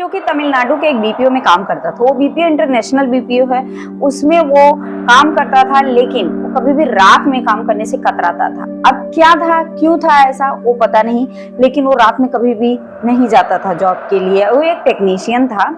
जो कि तमिलनाडु के एक बीपीओ में काम करता था। वो बीपीओ इंटरनेशनल बीपीओ है, उसमें वो काम करता था, लेकिन वो कभी भी रात में काम करने से कतराता था। अब क्या था, क्यों था ऐसा वो पता नहीं, लेकिन वो रात में कभी भी नहीं जाता था जॉब के लिए। वो एक टेक्नीशियन था,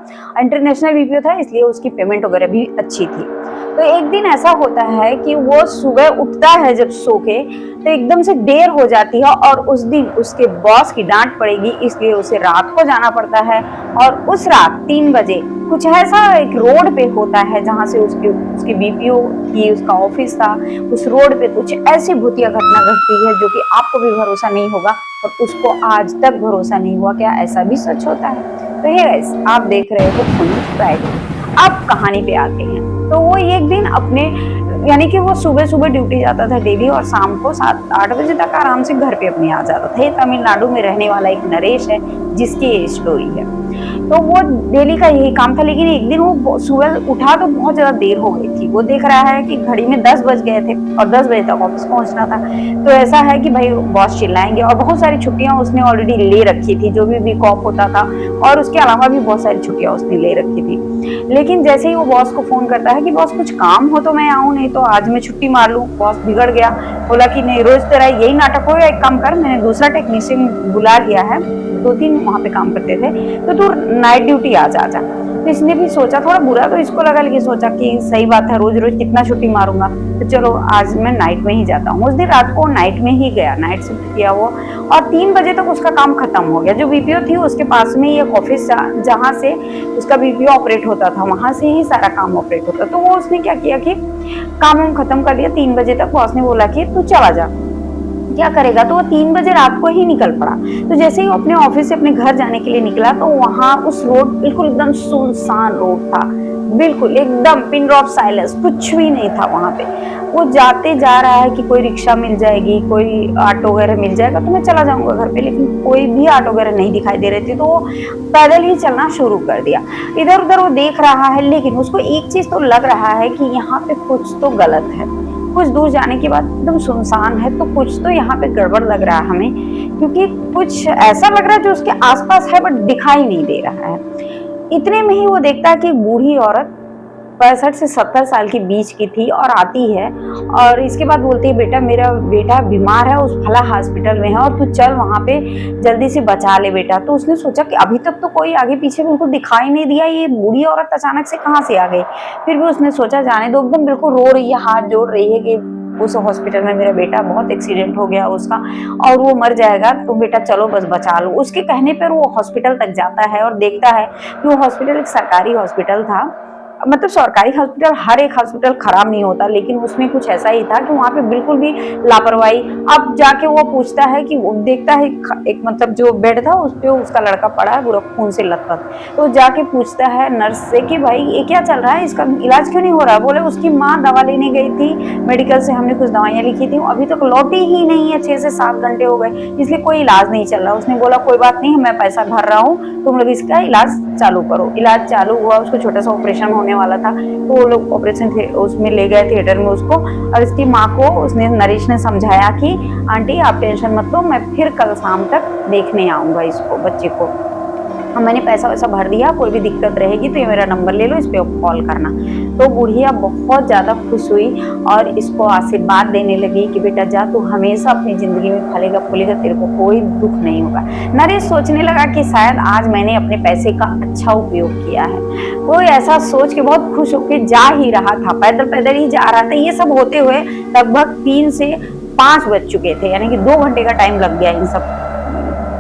इंटरनेशनल बीपीओ था, इसलिए उसकी पेमेंट वगैरह भी अच्छी थी। तो एक दिन ऐसा होता है कि वो सुबह उठता है जब सो के, तो एकदम से देर हो जाती है और उस दिन उसके बॉस की डांट पड़ेगी, इसलिए उसे रात को जाना पड़ता है। और उस रात 3 बजे कुछ ऐसा एक रोड पे होता है जहां से उसकी बीपीओ की उसका ऑफिस था, उस रोड पे कुछ ऐसी भूतिया घटना घटती है जो कि आपको भी भरोसा नहीं होगा और उसको आज तक भरोसा नहीं हुआ क्या ऐसा भी सच होता है। तो हे गाइस, आप देख रहे हो पुनीत फ्राइडे। अब कहानी पे आते हैं। तो वो एक दिन अपने यानी कि वो सुबह सुबह ड्यूटी जाता था डेली और शाम को 7-8 बजे तक आराम से घर पे अपने आ जाता था। ये तमिलनाडु में रहने वाला एक नरेश है जिसकी ये स्टोरी है। तो वो डेली का यही काम था, लेकिन एक दिन वो सुबह उठा तो बहुत ज्यादा देर हो गई थी। वो देख रहा है कि घड़ी में 10 बज गए थे और 10 बजे तक ऑफिस पहुंचना था। तो ऐसा है कि भाई बॉस चिल्लाएंगे, और बहुत सारी छुट्टियां उसने ऑलरेडी ले रखी थी, जो भी वीक ऑफ होता था, और उसके अलावा भी बहुत सारी छुट्टियां उसने ले रखी थी। लेकिन जैसे ही वो बॉस को फोन करता है कि बॉस कुछ काम हो तो मैं आऊं, नहीं तो आज मैं छुट्टी मार लूं, बॉस बिगड़ गया। बोला कि नहीं, रोज तेरा यही नाटक हो, एक काम कर, मैंने दूसरा टेक्नीशियन बुला लिया है, 2-3 वहां पे काम करते थे, तो तू नाइट ड्यूटी आ जा। तो इसने भी सोचा, थोड़ा बुरा तो इसको लगा, लेकिन सोचा कि सही बात है, रोज रोज कितना छुट्टी मारूंगा, तो चलो आज मैं नाइट में ही जाता हूँ। उस दिन रात को नाइट में ही गया, नाइट शिफ्ट किया वो, और 3 बजे तक उसका काम खत्म हो गया। जो बीपीओ थी उसके पास में एक ऑफिस जहाँ से उसका बीपीओ ऑपरेट होता था, वहां से ही सारा काम ऑपरेट होता। तो वो उसने क्या किया कि काम खत्म कर लिया 3 बजे तक। बॉस ने बोला कि तू चला जा, क्या करेगा, तो वो 3 बजे रात को ही निकल पड़ा। तो जैसे ही वो अपने ऑफिस से अपने घर जाने के लिए निकला, तो वहां उस रोड बिल्कुल एकदम सुनसान रोड था, बिल्कुल एकदम पिन ड्रॉप साइलेंस, कुछ भी नहीं था वहां पे। वो जाते जा रहा है कि कोई रिक्शा मिल जाएगी, कोई ऑटो वगैरह मिल जाएगा तो मैं चला जाऊंगा घर पे, लेकिन कोई भी ऑटो वगैरह नहीं दिखाई दे रही थी। तो वो पैदल ही चलना शुरू कर दिया। इधर उधर वो देख रहा है, लेकिन उसको एक चीज तो लग रहा है कि यहाँ पे कुछ तो गलत है। कुछ दूर जाने के बाद एकदम सुनसान है, तो कुछ तो यहाँ पे गड़बड़ लग रहा है हमें, क्योंकि कुछ ऐसा लग रहा है जो उसके आसपास है बट दिखाई नहीं दे रहा है। इतने में ही वो देखता है कि बूढ़ी औरत 65 से 70 साल के बीच की थी और आती है, और इसके बाद बोलती है, बेटा मेरा बेटा बीमार है, उस फला हॉस्पिटल में है और तू चल वहां पे जल्दी से बचा ले बेटा। तो उसने सोचा कि अभी तक तो कोई आगे पीछे बिल्कुल दिखाई नहीं दिया, ये बूढ़ी औरत अचानक से कहाँ से आ गई। फिर भी उसने सोचा जाने दो, एकदम बिल्कुल रो रही है, हाथ जोड़ रही है कि उस हॉस्पिटल में मेरा बेटा, बहुत एक्सीडेंट हो गया उसका और वो मर जाएगा, तो बेटा चलो बस बचा लो। उसके कहने पर वो हॉस्पिटल तक जाता है और देखता है कि वो हॉस्पिटल एक सरकारी हॉस्पिटल था। मतलब सरकारी हॉस्पिटल, हर एक हॉस्पिटल खराब नहीं होता, लेकिन उसमें कुछ ऐसा ही था कि वहां पे बिल्कुल भी लापरवाही। अब जाके वो पूछता है कि वो देखता है एक मतलब जो बेड था उस पे उसका लड़का पड़ा है पूरा खून से लथपथ। तो जाके पूछता है नर्स से कि भाई ये क्या चल रहा है, इसका इलाज क्यों नहीं हो रहा। बोले उसकी माँ दवा लेने गई थी मेडिकल से, हमने कुछ दवाइयां लिखी थी, अभी तक लौटी ही नहीं है, 6 से 7 घंटे हो गए, इसलिए कोई इलाज नहीं चल रहा। उसने बोला कोई बात नहीं, मैं पैसा भर रहा हूँ, तुम लोग इसका इलाज चालू करो। इलाज चालू हुआ, उसको छोटा सा ऑपरेशन होने वाला था, तो वो लोग ऑपरेशन उसमें ले गए थिएटर में उसको। और इसकी माँ को उसने नरेश ने समझाया कि आंटी आप टेंशन मत लो, मैं फिर कल शाम तक देखने आऊंगा इसको, बच्चे को, मैंने पैसा वैसा भर दिया, कोई भी दिक्कत रहेगी तो ये मेरा नंबर ले लो, इस पे कॉल करना। तो बुढ़िया बहुत ज्यादा खुश हुई और इसको आशीर्वाद देने लगी कि बेटा जा, तू हमेशा अपनी जिंदगी में फलेगा फूलेगा, तेरे को कोई दुख नहीं होगा। नरेश सोचने लगा कि शायद आज मैंने अपने पैसे का अच्छा उपयोग किया है। वो ऐसा सोच के बहुत खुश होकर जा ही रहा था, पैदल पैदल ही जा रहा था। ये सब होते हुए लगभग 3 से 5 बज चुके थे, यानी कि 2 घंटे का टाइम लग गया इन सब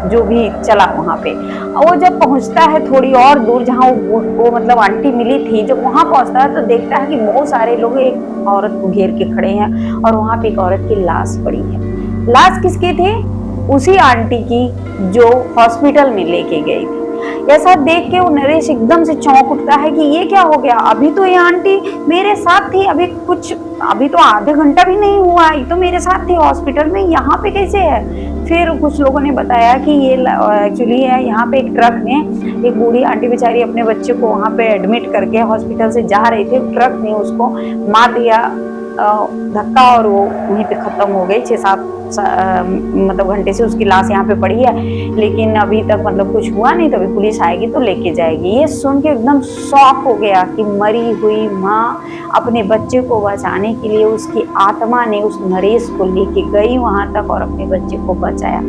जो भी चला वहां पे। वो जब पहुंचता है थोड़ी और दूर जहाँ वो मतलब आंटी मिली थी, जब वहां पहुंचता है तो देखता है कि बहुत सारे लोग एक औरत को घेर के खड़े हैं और वहां पे एक औरत की लाश पड़ी है। लाश किसकी थी? उसी आंटी की जो हॉस्पिटल में लेके गई थी। ऐसा देख के वो नरेश एकदम से चौंक उठता है कि ये क्या हो गया, अभी तो ये आंटी मेरे साथ थी, अभी तो आधे घंटा भी नहीं हुआ, ये तो मेरे साथ थी हॉस्पिटल में, यहाँ पे कैसे है। फिर कुछ लोगों ने बताया कि ये एक्चुअली है, यहाँ पे एक ट्रक ने, एक बूढ़ी आंटी बेचारी अपने बच्चे को वहां पे एडमिट करके हॉस्पिटल से जा रही थी, ट्रक ने उसको मार दिया धक्का और वो वहीं पे खत्म हो गई। 6-7 मतलब घंटे से उसकी लाश यहाँ पे पड़ी है, लेकिन अभी तक मतलब कुछ हुआ नहीं। तो अभी पुलिस आएगी तो लेके जाएगी। ये सुन के एकदम शॉक हो गया कि मरी हुई माँ अपने बच्चे को बचाने के लिए उसकी आत्मा ने उस नरेश को लेके गई वहां तक और अपने बच्चे को बचाया।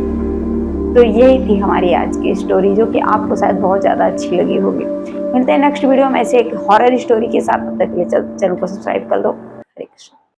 तो यही थी हमारी आज की स्टोरी, जो कि आपको शायद बहुत ज्यादा अच्छी लगी होगी। मिलते हैं नेक्स्ट वीडियो में ऐसे एक हॉरर स्टोरी के साथ। तब तक के लिए चैनल को सब्सक्राइब कर दो।